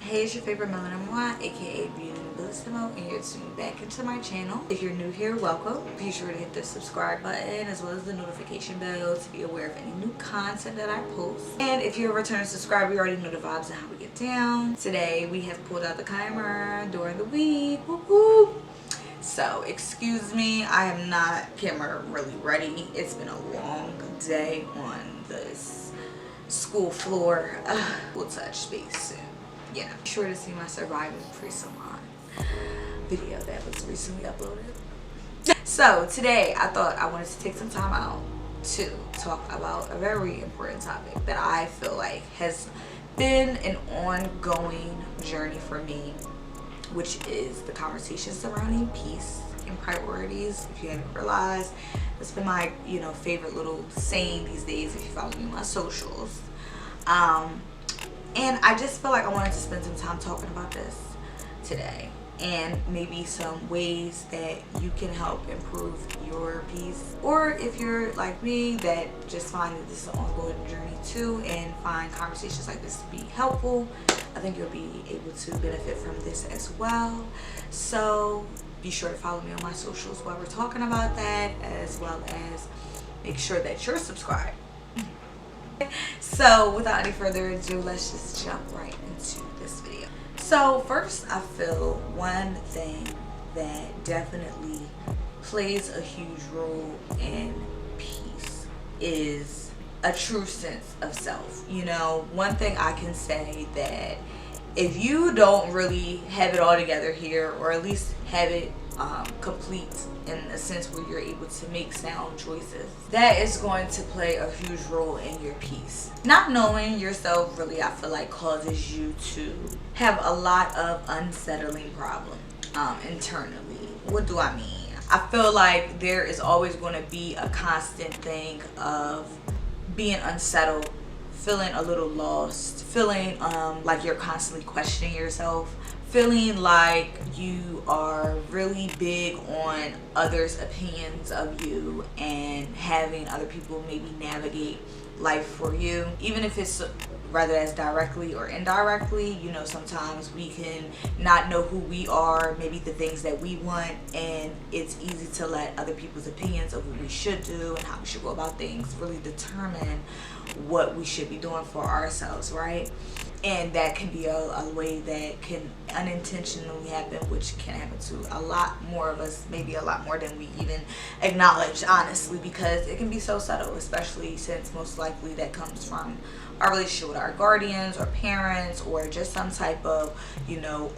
Hey, it's your favorite Melanin Moi, aka Beauty Bellissimo, and you're tuning back into my channel. If you're new here, welcome. Be sure to hit the subscribe button as well as the notification bell to be aware of any new content that I post. And if you're a returning subscriber, you already know the vibes and how we get down. Today, we have pulled out the camera during the week. Woo-hoo. So, excuse me, I am not camera really ready. It's been a long day on this school floor. We'll touch base soon. Yeah, be sure to see my surviving pre-salon video that was recently uploaded. So today I thought I wanted to take some time out to talk about a very important topic that I feel like has been an ongoing journey for me, which is the conversation surrounding peace and priorities. If you haven't realized, it's been my favorite little saying these days if you follow me on my socials. And I just feel like I wanted to spend some time talking about this today, and maybe some ways that you can help improve your peace, or if you're like me that just find that this is an ongoing journey too and find conversations like this to be helpful, I think you'll be able to benefit from this as well. So be sure to follow me on my socials while we're talking about that, as well as make sure that you're subscribed. So without any further ado, let's just jump right into this video. So first, I feel one thing that definitely plays a huge role in peace is a true sense of self. One thing I can say that if you don't really have it all together here, or at least have it complete in a sense where you're able to make sound choices, that is going to play a huge role in your peace. Not knowing yourself really, I feel like, causes you to have a lot of unsettling problems internally. What do I mean? I feel like there is always going to be a constant thing of being unsettled, feeling a little lost, feeling like you're constantly questioning yourself, feeling like you are really big on others' opinions of you, and having other people maybe navigate life for you, even if it's rather as directly or indirectly. Sometimes we can not know who we are, maybe the things that we want, and it's easy to let other people's opinions of what we should do and how we should go about things really determine what we should be doing for ourselves, right? And that can be a way that can unintentionally happen, which can happen to a lot more of us, maybe a lot more than we even acknowledge, honestly, because it can be so subtle, especially since most likely that comes from our relationship with our guardians or parents, or just some type of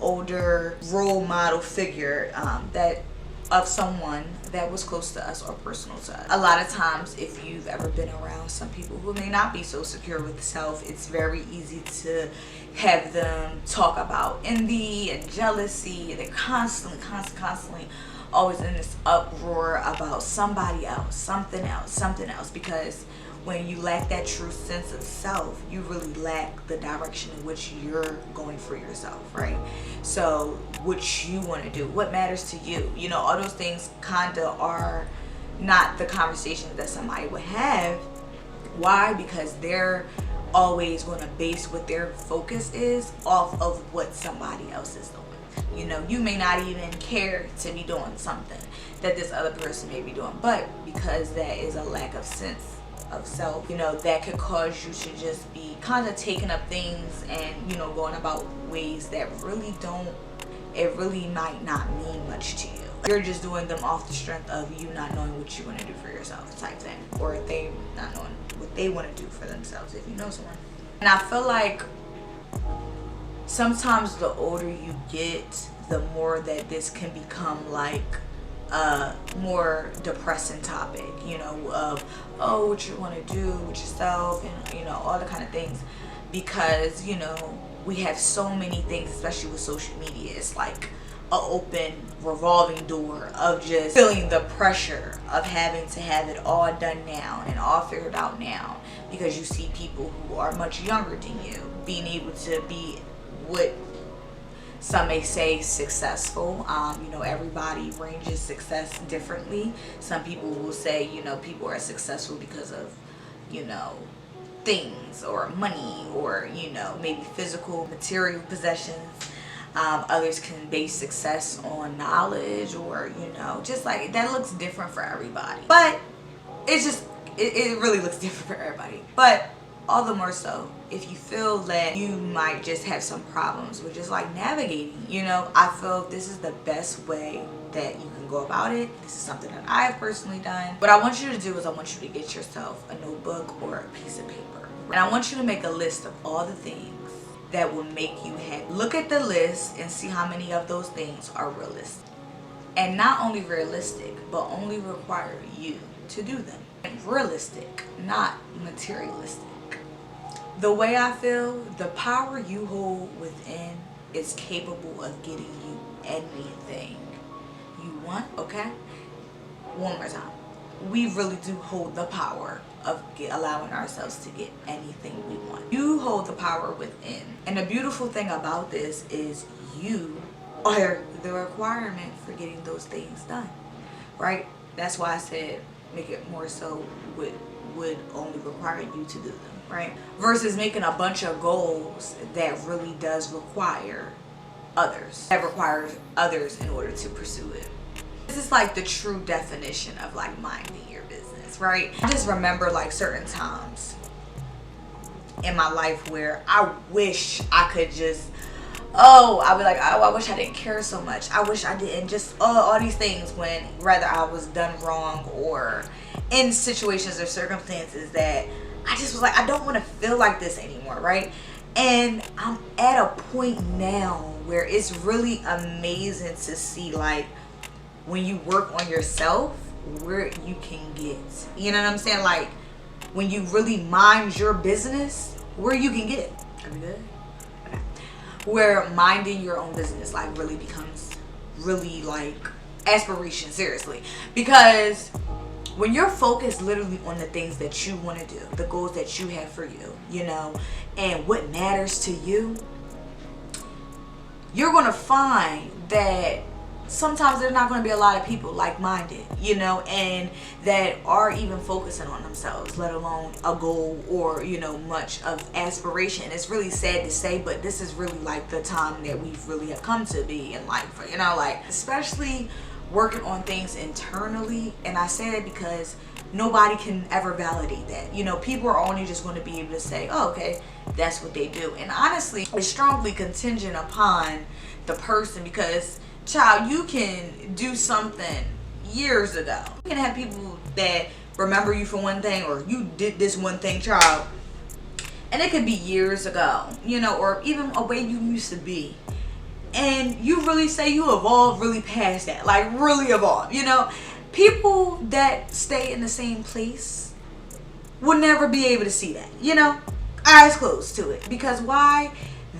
older role model figure that of someone that was close to us or personal to us. A lot of times, if you've ever been around some people who may not be so secure with self, it's very easy to have them talk about envy and jealousy. They're constantly always in this uproar about somebody else, something else, because when you lack that true sense of self, you really lack the direction in which you're going for yourself, right? So what you want to do, what matters to you, all those things kind of are not the conversations that somebody would have. Why? Because they're always going to base what their focus is off of what somebody else is doing. You may not even care to be doing something that this other person may be doing, but because that is a lack of sense of self, that could cause you to just be kind of taking up things and going about ways that really might not mean much to you. You're just doing them off the strength of you not knowing what you want to do for yourself, type thing, or they not knowing what they want to do for themselves, if you know someone. And I feel like sometimes the older you get, the more that this can become like a more depressing topic, of what you want to do with yourself, and all the kind of things, because we have so many things, especially with social media. It's like an open revolving door of just feeling the pressure of having to have it all done now and all figured out now, because you see people who are much younger than you being able to be what some may say successful. Everybody ranges success differently. Some people will say, people are successful because of, things or money or, you know, maybe physical material possessions. Others can base success on knowledge, or, you know, just like that looks different for everybody. But it's just, it really looks different for everybody. But all the more so if you feel that you might just have some problems with just like navigating, you know, I feel this is the best way that you can go about it. This is something that I've personally done. What I want you to do is I want you to get yourself a notebook or a piece of paper, and I want you to make a list of all the things that will make you happy. Look at the list and see how many of those things are realistic, and not only realistic but only require you to do them. Realistic, not materialistic. The way I feel, the power you hold within is capable of getting you anything you want. Okay, one more time, we really do hold the power of allowing ourselves to get anything we want. You hold the power within, and the beautiful thing about this is you are the requirement for getting those things done, right? That's why I said make it more so would only require you to do them, right? Versus making a bunch of goals that really does require others, that requires others in order to pursue it. This is like the true definition of like minding your business, right? I just remember like certain times in my life where I wish I could just, I'd be like, oh, I wish I didn't care so much. I wish I didn't just, all these things, when rather I was done wrong or in situations or circumstances that I just was like, I don't want to feel like this anymore, right? And I'm at a point now where it's really amazing to see like when you work on yourself where you can get, you know what I'm saying? Like when you really mind your business, where you can get. Are we good? Okay. Where minding your own business like really becomes really like aspiration, seriously. Because when you're focused literally on the things that you want to do, the goals that you have for you, you know, and what matters to you, you're going to find that sometimes there's not going to be a lot of people like-minded, you know, and that are even focusing on themselves, let alone a goal or, you know, much of aspiration. It's really sad to say, but this is really like the time that we really have come to be in life, you know, like especially working on things internally. And I say that because nobody can ever validate that. You know, people are only just going to be able to say, oh, okay, that's what they do. And honestly, it's strongly contingent upon the person, because child, you can do something years ago. You can have people that remember you for one thing, or you did this one thing, child, and it could be years ago, you know, or even a way you used to be. And you really say you evolved really past that, like really evolved, you know. People that stay in the same place will never be able to see that, you know, eyes closed to it. Because why?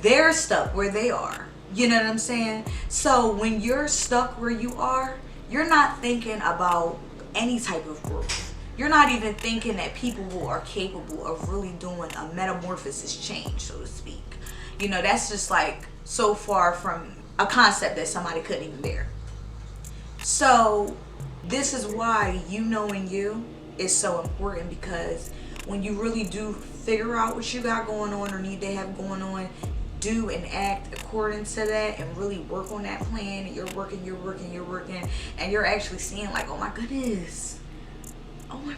They're stuck where they are, you know what I'm saying? So when you're stuck where you are, you're not thinking about any type of growth. You're not even thinking that people who are capable of really doing a metamorphosis change, so to speak. You know, that's just like so far from a concept that somebody couldn't even bear. So this is why you knowing you is so important, because when you really do figure out what you got going on or need to have going on, do and act according to that and really work on that plan. And you're working, and you're actually seeing like, oh my goodness, on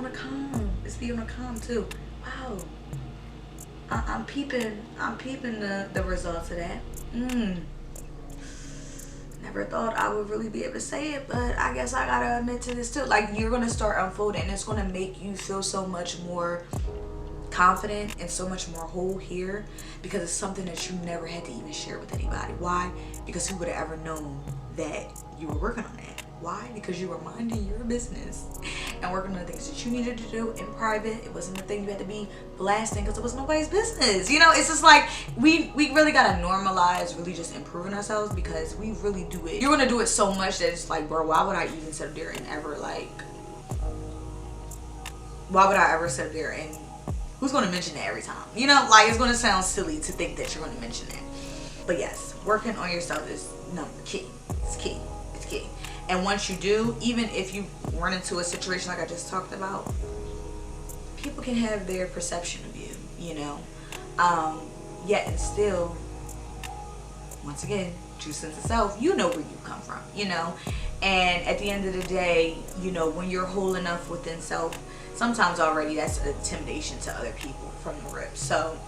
a calm. It's be on a calm too. Wow. I'm peeping the results of that. Never thought I would really be able to say it, but I guess I gotta admit to this too. Like, you're gonna start unfolding, and it's gonna make you feel so much more confident and so much more whole here, because it's something that you never had to even share with anybody. Why? Because who would have ever known that you were working on that? Why? Because you were minding your business and working on the things that you needed to do in private. It wasn't the thing you had to be blasting, because it was nobody's business. You know, it's just like we really gotta normalize really just improving ourselves, because we really do it. You're gonna do it so much that it's like, bro, why would I even sit up there and ever like, why would I ever sit up there and who's gonna mention that every time? You know, like, it's gonna sound silly to think that you're gonna mention that. But yes, working on yourself is key. It's key. It's key. And once you do, even if you run into a situation like I just talked about, people can have their perception of you, you know. Yet and still, once again, true sense of self, you know where you come from, you know. And at the end of the day, you know, when you're whole enough within self, sometimes already that's an intimidation to other people from the rip. So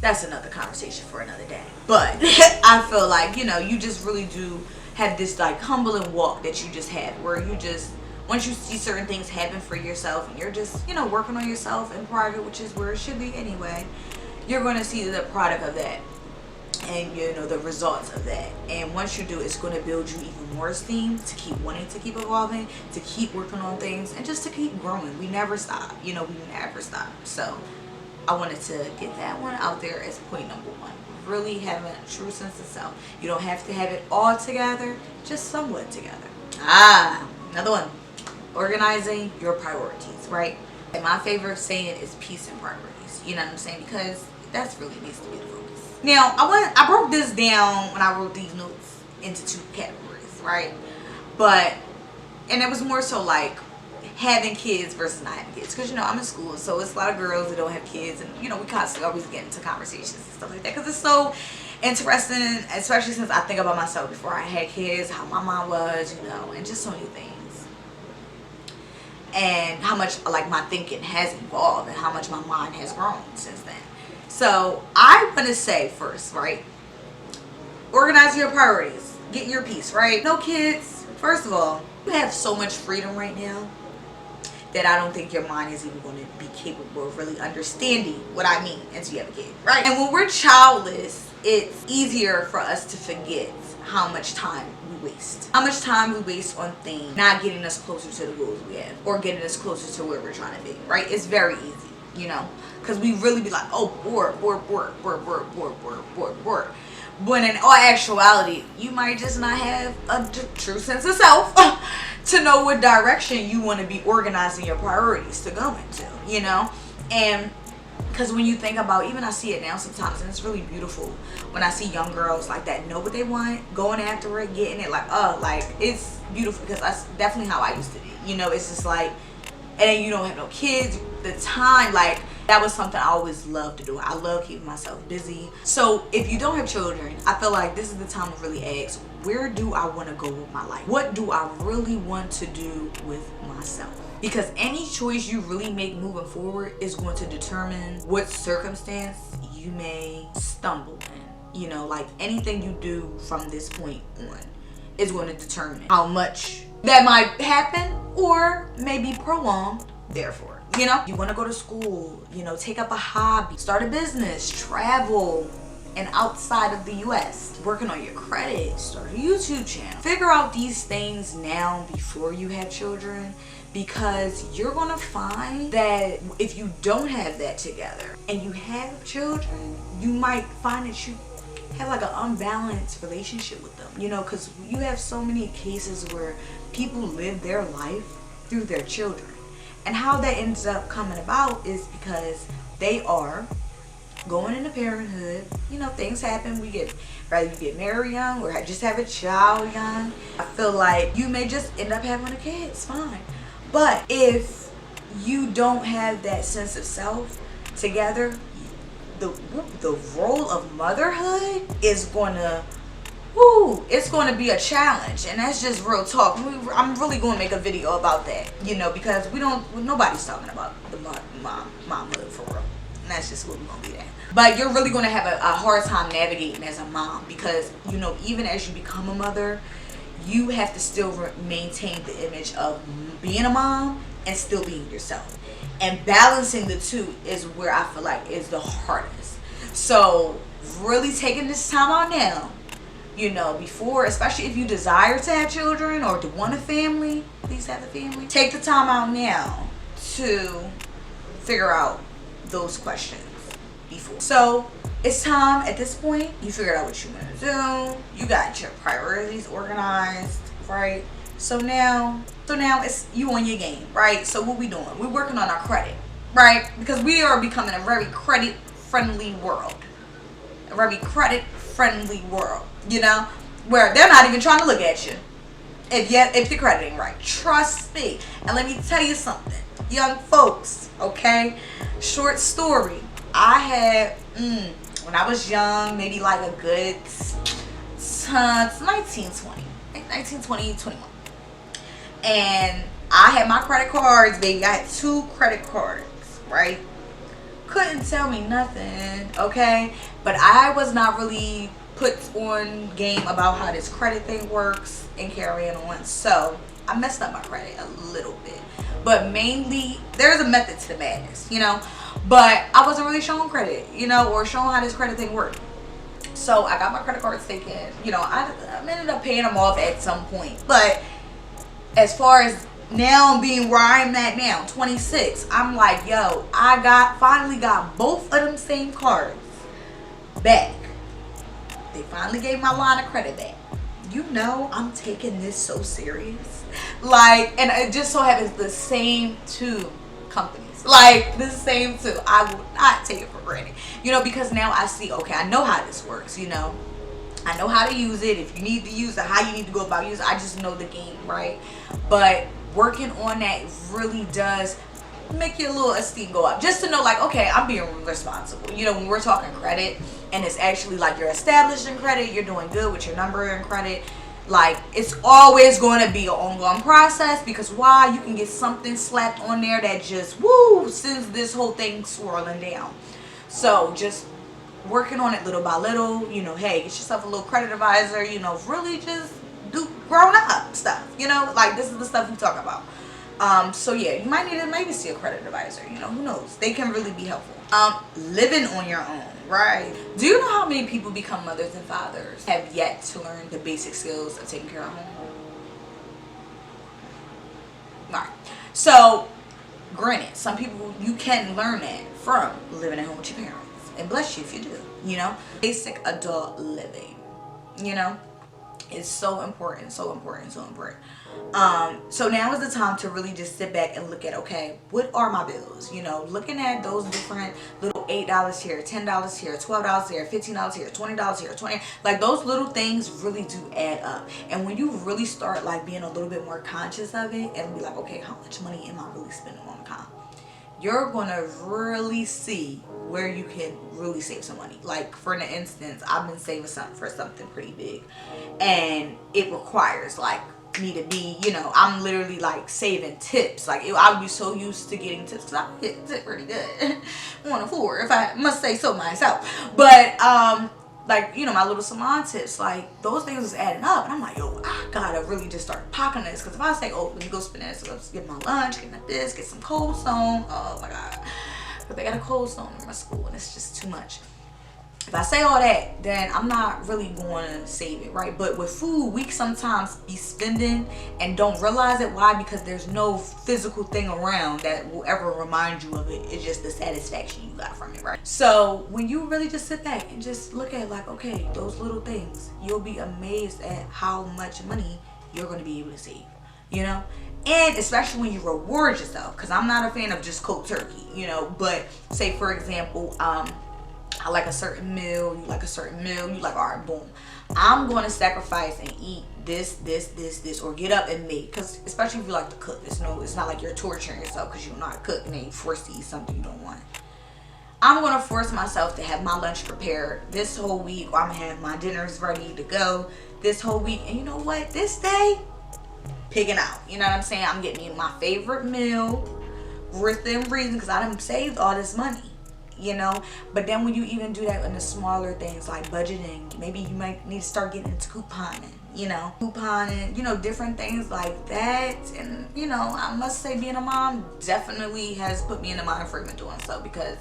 that's another conversation for another day. But I feel like, you know, you just really do have this like humbling walk that you just had, where you just, once you see certain things happen for yourself and you're just, you know, working on yourself in private, which is where it should be anyway, you're going to see the product of that and, you know, the results of that. And once you do, it's going to build you even more esteem to keep wanting to keep evolving, to keep working on things, and just to keep growing. We never stop, you know, we never stop. So I wanted to get that one out there as point number one. Really having a true sense of self. You don't have to have it all together, just somewhat together. Another one. Organizing your priorities, right? And my favorite saying is peace and priorities. You know what I'm saying? Because that's really needs to be the focus. Now, I broke this down when I wrote these notes into 2 categories, right? And it was more so like having kids versus not having kids, because, you know, I'm in school, so it's a lot of girls that don't have kids, and, you know, we constantly always get into conversations and stuff like that, because it's so interesting, especially since I think about myself before I had kids, how my mom was, you know, and just so many things, and how much like my thinking has evolved and how much my mind has grown since then. So I want to say first, right, organize your priorities, get your peace, right? No kids. First of all, you have so much freedom right now that I don't think your mind is even going to be capable of really understanding what I mean until you have a kid, right? And when we're childless, it's easier for us to forget how much time we waste. How much time we waste on things not getting us closer to the goals we have, or getting us closer to where we're trying to be, right? It's very easy, you know, because we really be like, oh, bored. When in all actuality, you might just not have a true sense of self to know what direction you want to be organizing your priorities to go into, you know? And because when you think about, even I see it now sometimes, and it's really beautiful when I see young girls like that know what they want, going after it, getting it, like, oh, like, it's beautiful, because that's definitely how I used to be, you know? It's just like, and then you don't have no kids, the time, like, that was something I always loved to do. I love keeping myself busy. So if you don't have children, I feel like this is the time to really ask, where do I want to go with my life? What do I really want to do with myself? Because any choice you really make moving forward is going to determine what circumstance you may stumble in. You know, like anything you do from this point on is going to determine how much that might happen or maybe prolonged, therefore. You know, you want to go to school, you know, take up a hobby, start a business, travel, and outside of the US, working on your credit, start a YouTube channel. Figure out these things now before you have children, because you're going to find that if you don't have that together and you have children, you might find that you have like an unbalanced relationship with them, you know, because you have so many cases where people live their life through their children. And how that ends up coming about is because they are going into parenthood. You know, things happen. Rather you get married young or just have a child young. I feel like you may just end up having a kid. It's fine. But if you don't have that sense of self together, the role of motherhood is going to, it's going to be a challenge. And that's just real talk. I'm really going to make a video about that, you know, because nobody's talking about the momhood for real. And that's just what we're going to be at. But you're really going to have a hard time navigating as a mom, because, you know, even as you become a mother, you have to still maintain the image of being a mom and still being yourself. And balancing the two is where I feel like is the hardest. So really taking this time out now, you know, before, especially if you desire to have children or to want a family, please have a family. Take the time out now to figure out those questions before. So it's time at this point. You figured out what you want to do. You got your priorities organized, right? So now it's you on your game, right? So what we doing? We're working on our credit, right? Because we are becoming a very credit-friendly world. A very credit-friendly world, you know? Where they're not even trying to look at you if you're crediting right. Trust me. And let me tell you something. young folks, okay? Short story. I had, when I was young, maybe like a good 1920, like 1920, 21. And I had my credit cards, baby. I had 2 credit cards, right? Couldn't tell me nothing, okay? But I was not really put on game about how this credit thing works and carrying on. So I messed up my credit a little bit. But mainly, there's a method to the madness, you know? But I wasn't really showing credit, you know, or showing how this credit thing worked. So I got my credit cards taken. You know, I ended up paying them off at some point. But as far as now being where I'm at now, 26, I'm like, yo, I finally got both of them same cards back. They finally gave my line of credit back. You know, I'm taking this so serious. Like, and it just so happens the same 2 companies. Like, the same 2. I will not take it for granted. You know, because now I see, okay, I know how this works, you know. I know how to use it. If you need to use it, how you need to go about using it. I just know the game, right? But working on that really does make your little esteem go up. Just to know, like, okay, I'm being responsible. You know, when we're talking credit and it's actually like you're established in credit, you're doing good with your number in credit. Like, it's always going to be an ongoing process, because why? You can get something slapped on there that just, woo, sends this whole thing swirling down. So just working on it little by little, you know, hey, get yourself a little credit advisor, you know, really just do grown up stuff, you know, like this is the stuff we talk about. So yeah, you might need to maybe see a credit advisor, you know, who knows, they can really be helpful. Living on your own, right? Do you know how many people become mothers and fathers have yet to learn the basic skills of taking care of home? Right. So granted, some people, you can learn that from living at home with your parents, and bless you if you do, you know. Basic adult living, you know, is so important, so important, so important. So now is the time to really just sit back and look at, okay, what are my bills? You know, looking at those different little $8 here, $10 here, $12 here, $15 here, $20 here, 20, like those little things really do add up. And when you really start like being a little bit more conscious of it and be like, okay, how much money am I really spending on account? You're gonna really see where you can really save some money. Like, for an instance, I've been saving for something pretty big, and it requires like me to be, you know, I'm literally like saving tips. Like, I would be so used to getting tips, because I get tip pretty good on a 4, if I must say so myself. But like, you know, my little salon tips, like those things is adding up, and I'm like, yo, I gotta really just start pocketing this, because if I say, oh, let me go spend this, let's get my lunch, get this, get some Cold Stone, oh my god, but they got a Cold Stone in my school and it's just too much. If I say all that, then I'm not really going to save it, right? But with food, we sometimes be spending and don't realize it. Why? Because there's no physical thing around that will ever remind you of it. It's just the satisfaction you got from it, right? So when you really just sit back and just look at like, okay, those little things, you'll be amazed at how much money you're going to be able to save, you know? And especially when you reward yourself, because I'm not a fan of just cold turkey, you know? But say, for example, I like a certain meal, you like a certain meal, you like, all right, boom, I'm going to sacrifice and eat this, or get up and make, because especially if you like to cook, it's not like you're torturing yourself because you don't know how to cook and then you forced to eat something you don't want. I'm going to force myself to have my lunch prepared this whole week, or I'm going to have my dinners ready to go this whole week. And you know what, this day, picking out, you know what I'm saying, I'm getting me my favorite meal within reason, because I done saved all this money, you know. But then when you even do that in the smaller things like budgeting, maybe you might need to start getting into couponing, you know, different things like that. And you know, I must say, being a mom definitely has put me in the mind frame of doing so, because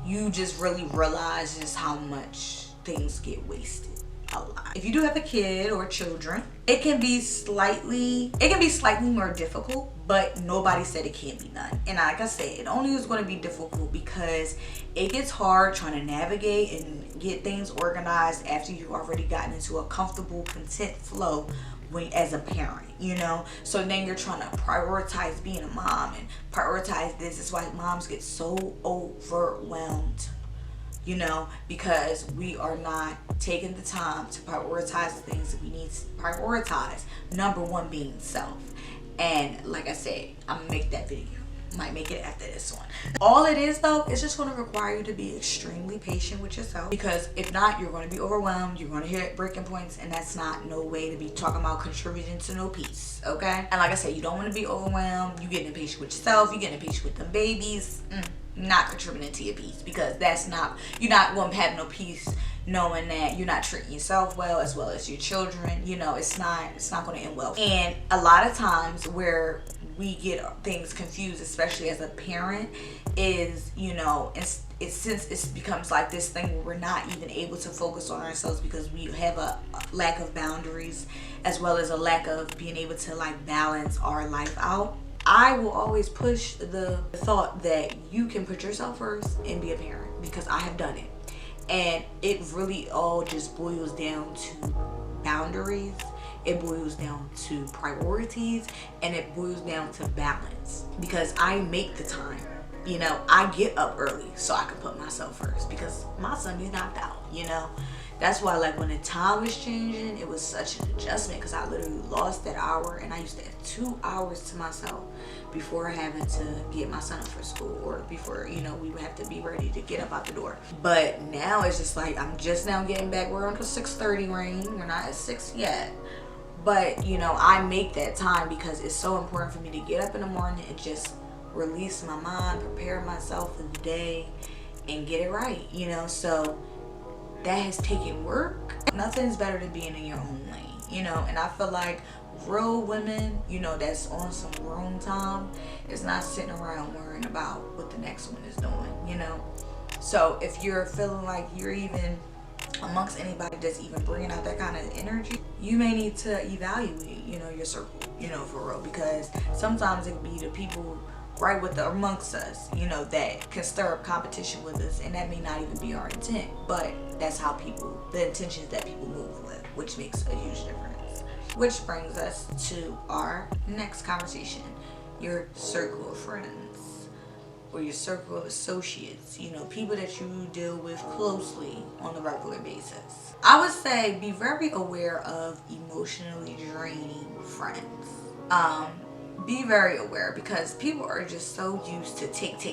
you just really realize just how much things get wasted a lot. If you do have a kid or children, it can be slightly more difficult, but nobody said it can't be done. And like I said, it only is going to be difficult because it gets hard trying to navigate and get things organized after you've already gotten into a comfortable, content flow as a parent, you know. So then you're trying to prioritize being a mom and prioritize this. It's why moms get so overwhelmed, you know, because we are not taking the time to prioritize the things that we need to prioritize. Number one being self. And like I said, I'm gonna make that video. might make it after this one. All it is though, it's just going to require you to be extremely patient with yourself, because if not, you're going to be overwhelmed, you're going to hit breaking points, and that's not no way to be talking about contributing to no peace. Okay, and like I said, you don't want to be overwhelmed. You getting impatient with yourself, you getting impatient with them babies, not contributing to your peace, because that's not, you're not going to have no peace knowing that you're not treating yourself well as your children. You know, it's not going to end well. And a lot of times where we get things confused, especially as a parent, is, you know, it's since it becomes like this thing where we're not even able to focus on ourselves because we have a lack of boundaries, as well as a lack of being able to like balance our life out. I will always push the thought that you can put yourself first and be a parent, because I have done it. And it really all just boils down to boundaries. It boils down to priorities, and it boils down to balance, because I make the time. You know, I get up early so I can put myself first, because my son is knocked out, you know. That's why, like, when the time was changing, it was such an adjustment, because I literally lost that hour, and I used to have 2 hours to myself before having to get my son up for school, or before, you know, we would have to be ready to get up out the door. But now it's just like, I'm just now getting back. We're on the 6:30 range. We're not at 6 yet. But, you know, I make that time because it's so important for me to get up in the morning and just release my mind, prepare myself for the day, and get it right, you know. So that has taken work. Nothing's better than being in your own lane, you know. And I feel like real women, you know, that's on some grown time, is not sitting around worrying about what the next one is doing, you know. So if you're feeling like you're even amongst anybody that's even bringing out that kind of energy, you may need to evaluate, you know, your circle, you know, for real, because sometimes it be the people right with the amongst us, you know, that can stir up competition with us, and that may not even be our intent, but that's how people, the intentions that people move with, which makes a huge difference. Which brings us to our next conversation: your circle of friends, or your circle of associates, you know, people that you deal with closely on a regular basis. I would say be very aware of emotionally draining friends. Be very aware, because people are just so used to take,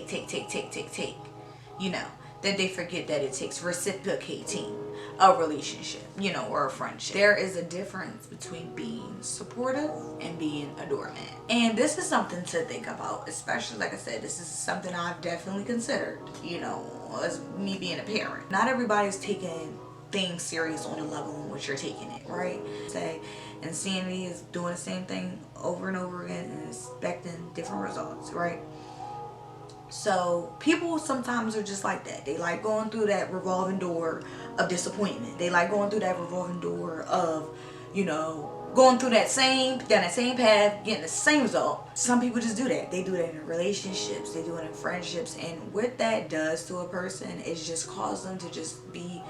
you know, that they forget that it takes reciprocating a relationship, you know, or a friendship. There is a difference between being supportive and being a doormat. And this is something to think about, especially, like I said, this is something I've definitely considered, you know, as me being a parent. Not everybody's taking things serious on the level in which you're taking it, right? Say, and seeing me is doing the same thing over and over again and expecting different results, right? So people sometimes are just like that. They like going through that revolving door of disappointment. They like going through that revolving door of, you know, going through that same path, getting the same result. Some people just do that. They do that in relationships, they do it in friendships, and what that does to a person is just cause them to just be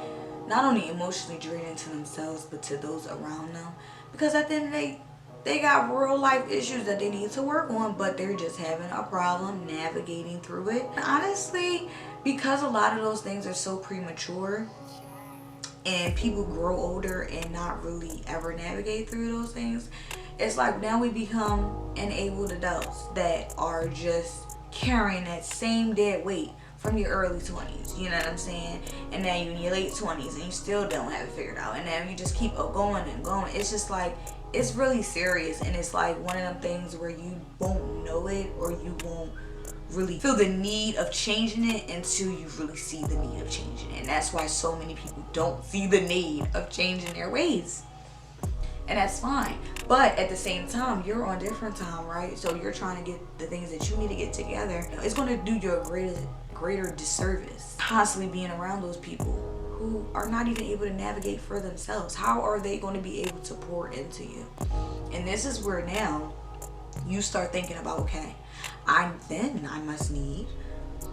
not only emotionally draining to themselves, but to those around them. Because at the end of the day, they got real life issues that they need to work on, but they're just having a problem navigating through it. Honestly, because a lot of those things are so premature, and people grow older and not really ever navigate through those things, it's like now we become enabled adults that are just carrying that same dead weight from your early 20s, you know what I'm saying? And now you're in your late 20s and you still don't have it figured out, and now you just keep going and going. It's just like, it's really serious, and it's like one of them things where you won't know it, or you won't really feel the need of changing it until you really see the need of changing it. And that's why so many people don't see the need of changing their ways. And that's fine. But at the same time, you're on different time, right? So you're trying to get the things that you need to get together. It's going to do you a greater disservice constantly being around those people who are not even able to navigate for themselves. How are they going to be able to pour into you? And this is where now you start thinking about, okay, I must need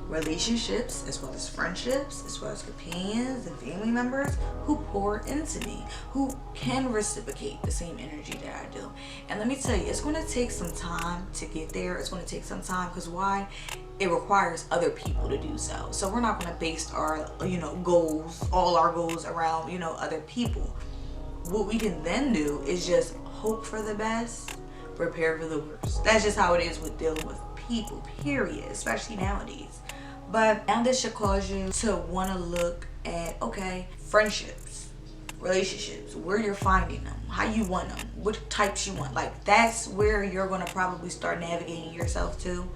relationships, as well as friendships, as well as companions and family members who pour into me, who can reciprocate the same energy that I do. And let me tell you, it's going to take some time to get there. It's going to take some time, because why? It requires other people to do so. So we're not going to base our, you know, goals, all our goals around, you know, other people. What we can then do is just hope for the best, prepare for the worst. That's just how it is with dealing with people, period, especially nowadays. But now this should cause you to want to look at, okay, friendships, relationships, where you're finding them, how you want them, what types you want. Like, that's where you're going to probably start navigating yourself to.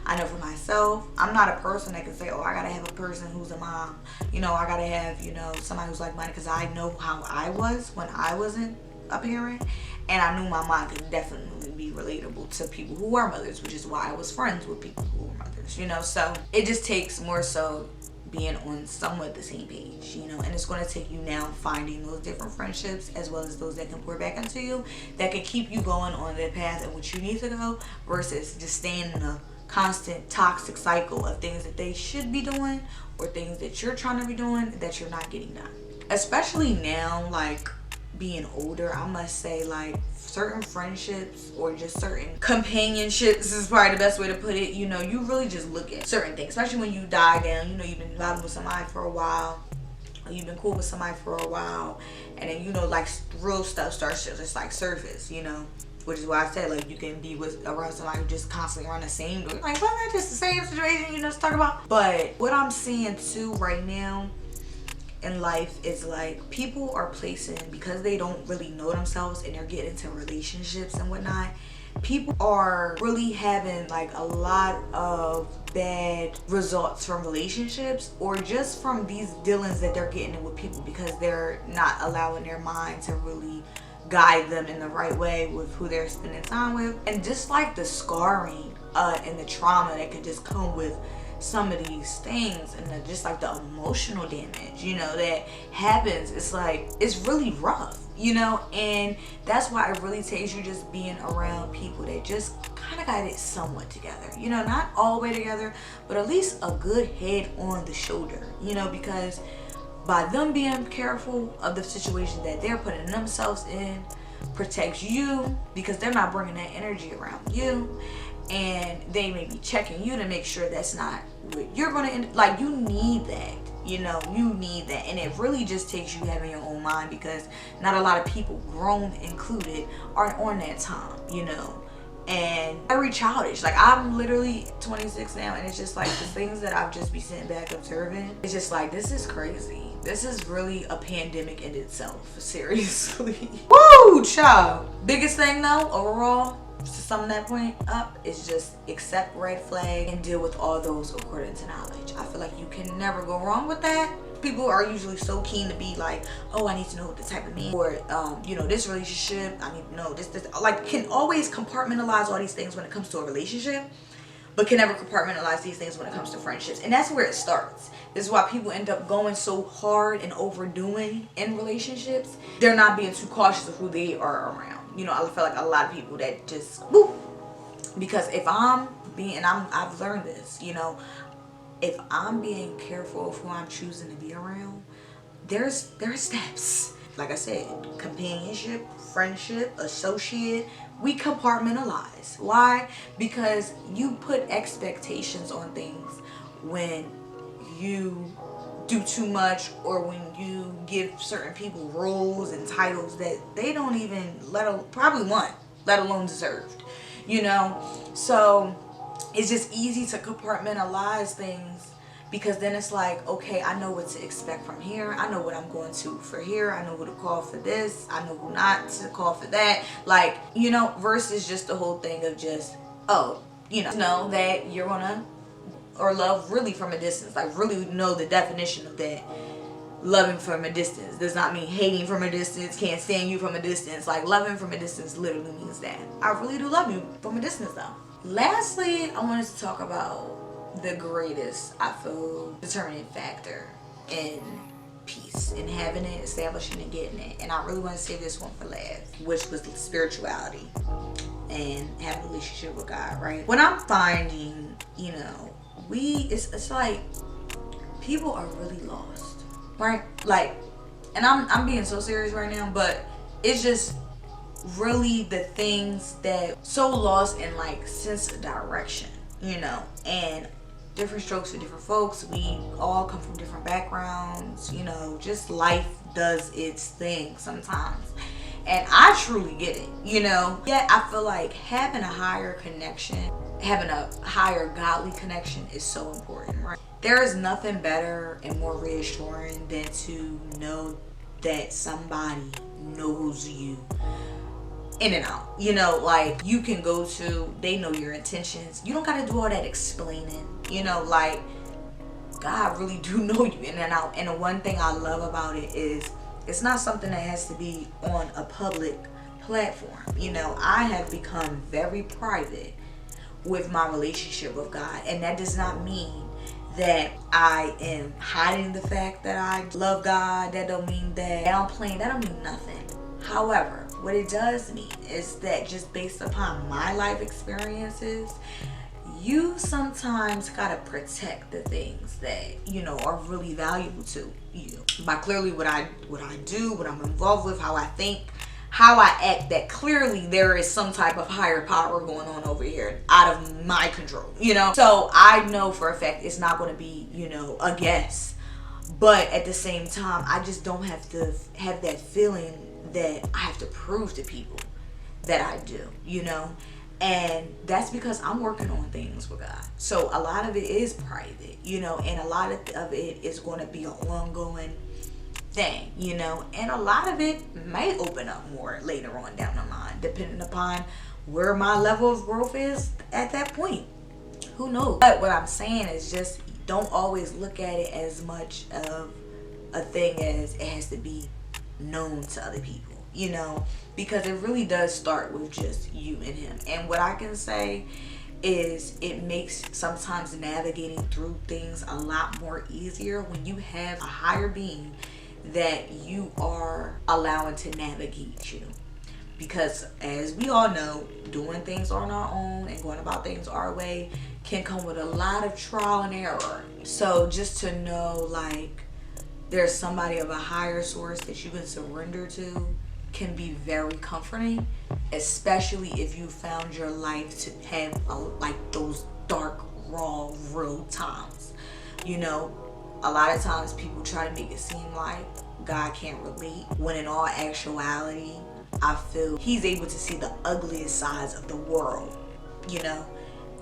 I know for myself, I'm not a person that can say, oh, I gotta have a person who's a mom, you know, I gotta have, you know, somebody who's like mine, because I know how I was when I wasn't a parent, and I knew my mom could definitely be relatable to people who are mothers, which is why I was friends with people who were mothers, you know. So it just takes more so being on somewhat the same page, you know, and it's going to take you now finding those different friendships, as well as those that can pour back into you, that can keep you going on the path in which you need to go, versus just staying in a constant toxic cycle of things that they should be doing or things that you're trying to be doing that you're not getting done. Especially now, like, being older, I must say, like, certain friendships or just certain companionships is probably the best way to put it. You know, you really just look at certain things, especially when you die down. You know, you've been vibing with somebody for a while, or you've been cool with somebody for a while, and then, you know, like, real stuff starts to just like surface, you know. Which is why I said, like, you can be with around somebody who just constantly around the same door. Like, wasn't that just the same situation you just talk about? But what I'm seeing too right now in life is, like, people are placing, because they don't really know themselves and they're getting into relationships and whatnot, people are really having, like, a lot of bad results from relationships, or just from these dealings that they're getting in with people, because they're not allowing their mind to really guide them in the right way with who they're spending time with. And just like the scarring and the trauma that could just come with some of these things, and just like the emotional damage, you know, that happens, it's like, it's really rough, you know. And that's why it really takes you just being around people that just kind of got it somewhat together, you know, not all the way together, but at least a good head on the shoulder, you know, because by them being careful of the situation that they're putting themselves in, protects you, because they're not bringing that energy around you, and they may be checking you to make sure that's not what you're going to end. Like, you need that, you know, you need that. And it really just takes you having your own mind, because not a lot of people, grown included, are on that time, you know. And very childish. Like, I'm literally 26 now, and it's just like the things that I've just be sitting back observing, it's just like, this is crazy. This is really a pandemic in itself, seriously. Woo, child. Biggest thing though, overall, to sum that point up, is just accept red flag and deal with all those according to knowledge. I feel like you can never go wrong with that. People are usually so keen to be like, oh, I need to know what the type of man, or you know, this relationship, I need to know this, like, can always compartmentalize all these things when it comes to a relationship, but can never compartmentalize these things when it comes to friendships. And that's where it starts. This is why people end up going so hard and overdoing in relationships. They're not being too cautious of who they are around. You know, I feel like a lot of people that just, whoop. Because if I'm being, and I've learned this, you know, if I'm being careful of who I'm choosing to be around, there's steps. Like I said, companionship, friendship, associate, we compartmentalize. Why? Because you put expectations on things when you do too much, or when you give certain people roles and titles that they don't even probably want, let alone deserved, you know. So it's just easy to compartmentalize things, because then it's like, okay, I know what to expect from here, I know what I'm going to for here, I know who to call for this, I know who not to call for that, like, you know, versus just the whole thing of just, oh, you know that you're gonna, or love really from a distance, like really know the definition of that. Loving from a distance does not mean hating from a distance, can't stand you from a distance. Like, loving from a distance literally means that I really do love you from a distance though. Lastly, I wanted to talk about the greatest, I feel, determining factor in peace, in having it, establishing and getting it. And I really want to say this one for last, which was spirituality and having a relationship with God, right? When I'm finding, you know, it's like people are really lost, right? Like, and I'm being so serious right now, but it's just really the things that so lost in, like, sense of direction, you know. And different strokes for different folks, we all come from different backgrounds, you know, just life does its thing sometimes. And I truly get it, you know. Yet I feel like having a higher connection, having a higher godly connection is so important, right? There is nothing better and more reassuring than to know that somebody knows you in and out. You know, like you can go to, they know your intentions. You don't got to do all that explaining, you know, like God really do know you in and out. And the one thing I love about it is it's not something that has to be on a public platform. You know, I have become very private with my relationship with God, and that does not mean that I am hiding the fact that I love God. That don't mean that downplaying. That don't mean nothing. However, what it does mean is that just based upon my life experiences, you sometimes gotta protect the things that, you know, are really valuable to you. By clearly what I do, what I'm involved with, how I think, how I act, that clearly there is some type of higher power going on over here out of my control, you know? So I know for a fact it's not gonna be, you know, a guess. But at the same time, I just don't have to have that feeling that I have to prove to people that I do, you know? And that's because I'm working on things with God. So a lot of it is private, you know, and a lot of it is going to be an ongoing thing, you know, and a lot of it may open up more later on down the line, depending upon where my level of growth is at that point. Who knows? But what I'm saying is just don't always look at it as much of a thing as it has to be known to other people, you know, because it really does start with just you and him. And what I can say is it makes sometimes navigating through things a lot more easier when you have a higher being that you are allowing to navigate you. Because as we all know, doing things on our own and going about things our way can come with a lot of trial and error. So just to know, like, there's somebody of a higher source that you can surrender to can be very comforting, especially if you found your life to have like those dark, raw, real times. You know, a lot of times people try to make it seem like God can't relate, when in all actuality, I feel he's able to see the ugliest sides of the world, you know?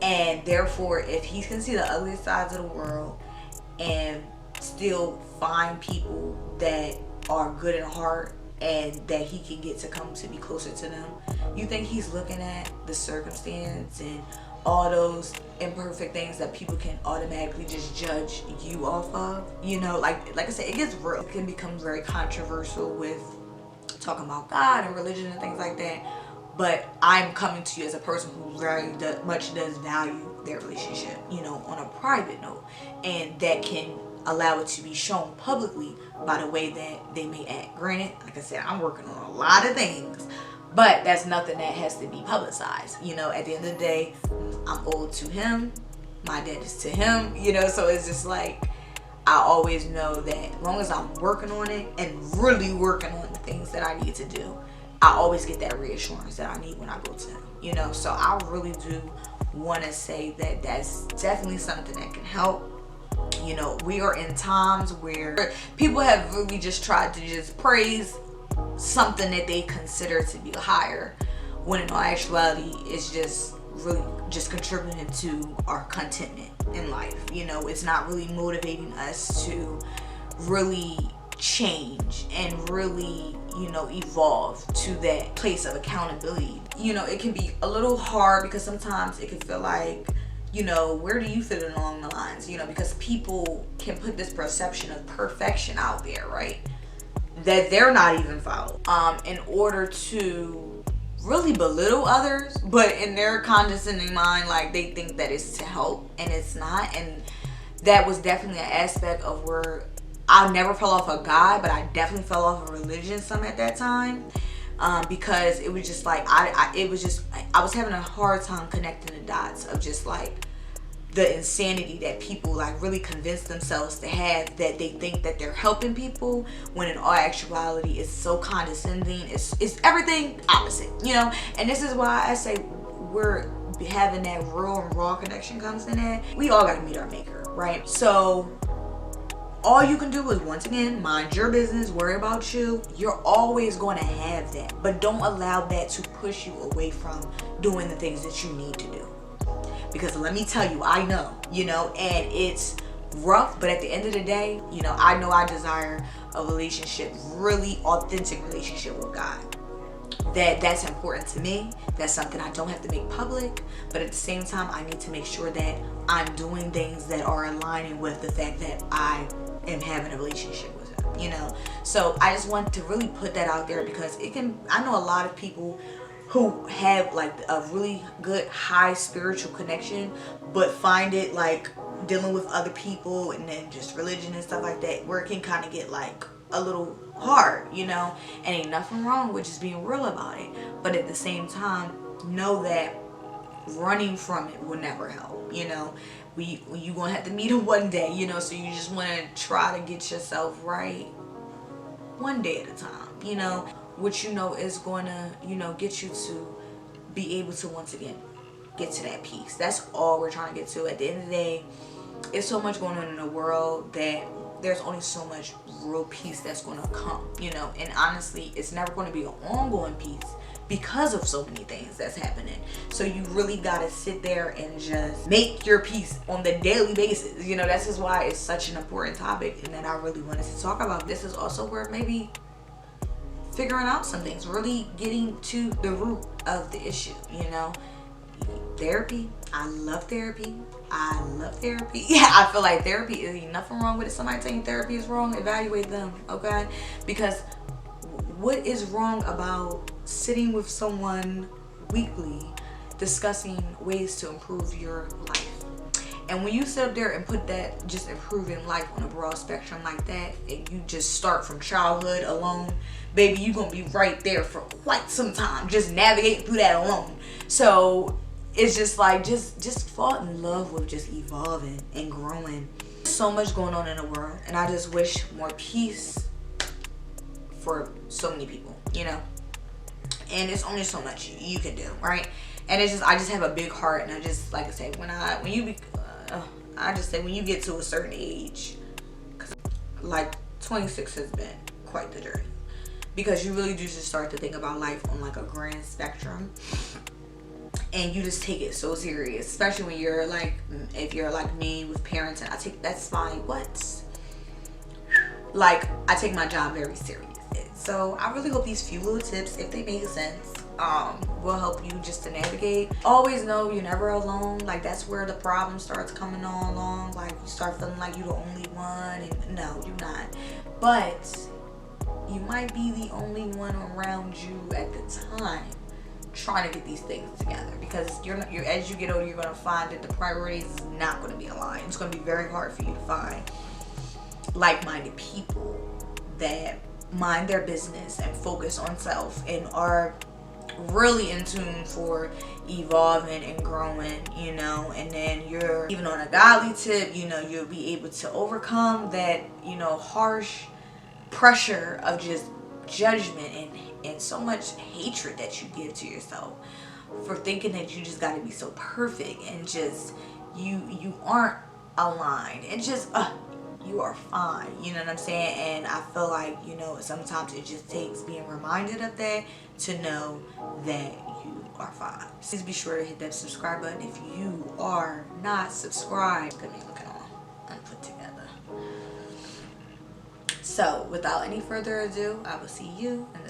And therefore, if he can see the ugliest sides of the world and still find people that are good in heart and that he can get to come to be closer to them, you think he's looking at the circumstance and all those imperfect things that people can automatically just judge you off of? You know, like I said, it gets real. It can become very controversial with talking about God and religion and things like that. But I'm coming to you as a person who very much does value their relationship, you know, on a private note, and that can allow it to be shown publicly by the way that they may act. Granted, like I said, I'm working on a lot of things, but that's nothing that has to be publicized. You know, at the end of the day, I'm owed to him, my debt is to him, you know, so it's just like, I always know that as long as I'm working on it and really working on the things that I need to do, I always get that reassurance that I need when I go to him, you know. So I really do want to say that that's definitely something that can help. You know, we are in times where people have really just tried to just praise something that they consider to be higher, when in all actuality it's just really just contributing to our contentment in life. You know, it's not really motivating us to really change and really, you know, evolve to that place of accountability. You know, it can be a little hard because sometimes it can feel like, you know, where do you fit along the lines? You know, because people can put this perception of perfection out there, right, that they're not even following, in order to really belittle others, but in their condescending mind, like, they think that it's to help, and it's not. And that was definitely an aspect of where I never fell off of God, but I definitely fell off of religion some at that time, because it was just like I was having a hard time connecting the dots of just like the insanity that people like really convince themselves to have, that they think that they're helping people, when in all actuality it's so condescending. It's everything opposite, you know. And this is why I say we're having that real and raw connection comes in that we all got to meet our maker, right? So all you can do is, once again, mind your business, worry about you. You're always going to have that, but don't allow that to push you away from doing the things that you need to do. Because let me tell you, I know, and it's rough, but at the end of the day, I know I desire a relationship, really authentic relationship with God. That's important to me. That's something I don't have to make public, but at the same time, I need to make sure that I'm doing things that are aligning with the fact that I am having a relationship with him, So I just want to really put that out there, because I know a lot of people who have like a really good high spiritual connection, but find it like dealing with other people and then just religion and stuff like that, where it can kind of get like a little hard, and ain't nothing wrong with just being real about it. But at the same time, know that running from it will never help. You gonna have to meet him one day, so you just want to try to get yourself right one day at a time, which is going to get you to be able to once again get to that peace. That's all we're trying to get to. At the end of the day, it's so much going on in the world that there's only so much real peace that's going to come, and honestly, it's never going to be an ongoing peace because of so many things that's happening. So you really got to sit there and just make your peace on the daily basis. That's just why it's such an important topic, and that I really wanted to talk about. This is also where maybe figuring out some things, really getting to the root of the issue, Therapy. I love therapy. Yeah, I feel like therapy is nothing wrong with it. Somebody saying therapy is wrong, evaluate them, okay? Because what is wrong about sitting with someone weekly discussing ways to improve your life? And when you sit up there and put that just improving life on a broad spectrum like that, and you just start from childhood alone, baby, you're gonna be right there for quite some time, just navigating through that alone. So it's just like, just fall in love with just evolving and growing. There's so much going on in the world, and I just wish more peace for so many people, and it's only so much you can do, right? And it's just, I just have a big heart, and I just, like I say, I just say when you get to a certain age, 'cause like 26 has been quite the journey, because you really do just start to think about life on like a grand spectrum, and you just take it so serious, especially when you're like, if you're like me with parents, and that's fine, like I take my job very serious. So I really hope these few little tips, if they make sense, will help you just to navigate. Always know you're never alone. Like, that's where the problem starts coming on along. Like, you start feeling like you're the only one, and no, you're not. But you might be the only one around you at the time trying to get these things together, because you're as you get older, you're going to find that the priorities is not going to be aligned. It's going to be very hard for you to find like-minded people that mind their business and focus on self and are really in tune for evolving and growing, and then you're even on a godly tip, you'll be able to overcome that, harsh pressure of just judgment and so much hatred that you give to yourself for thinking that you just got to be so perfect, and just you aren't aligned, and just you are fine, you know what I'm saying? And I feel like, sometimes it just takes being reminded of that to know that you are fine. Please be sure to hit that subscribe button if you are not subscribed. Look at me looking all unput together. So without any further ado, I will see you in the